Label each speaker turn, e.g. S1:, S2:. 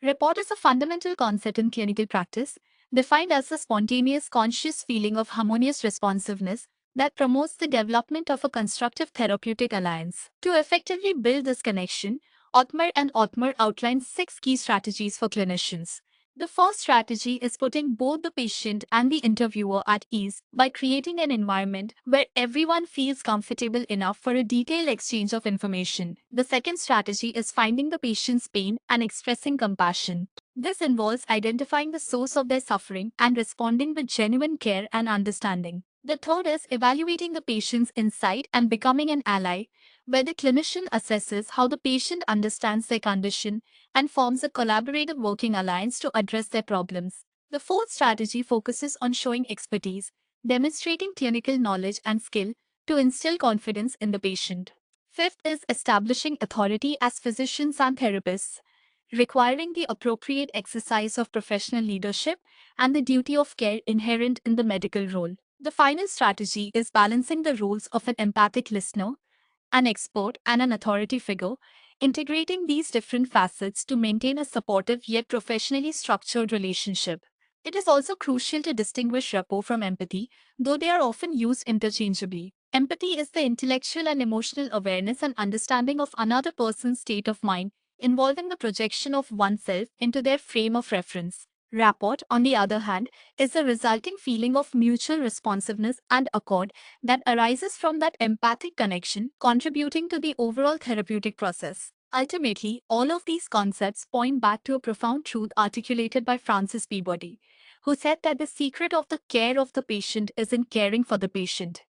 S1: Rapport is a fundamental concept in clinical practice, defined as a spontaneous, conscious feeling of harmonious responsiveness that promotes the development of a constructive therapeutic alliance. To effectively build this connection, Othmer and Othmer outline 6 key strategies for clinicians. The first strategy is putting both the patient and the interviewer at ease by creating an environment where everyone feels comfortable enough for a detailed exchange of information. The second strategy is finding the patient's pain and expressing compassion. This involves identifying the source of their suffering and responding with genuine care and understanding. The third is evaluating the patient's insight and becoming an ally, where the clinician assesses how the patient understands their condition and forms a collaborative working alliance to address their problems. The fourth strategy focuses on showing expertise, demonstrating clinical knowledge and skill to instill confidence in the patient. Fifth is establishing authority as physicians and therapists, requiring the appropriate exercise of professional leadership and the duty of care inherent in the medical role. The final strategy is balancing the roles of an empathic listener, an expert, and an authority figure, integrating these different facets to maintain a supportive yet professionally structured relationship. It is also crucial to distinguish rapport from empathy, though they are often used interchangeably. Empathy is the intellectual and emotional awareness and understanding of another person's state of mind, involving the projection of oneself into their frame of reference. Rapport, on the other hand, is the resulting feeling of mutual responsiveness and accord that arises from that empathic connection, contributing to the overall therapeutic process. Ultimately, all of these concepts point back to a profound truth articulated by Francis Peabody, who said that the secret of the care of the patient is in caring for the patient.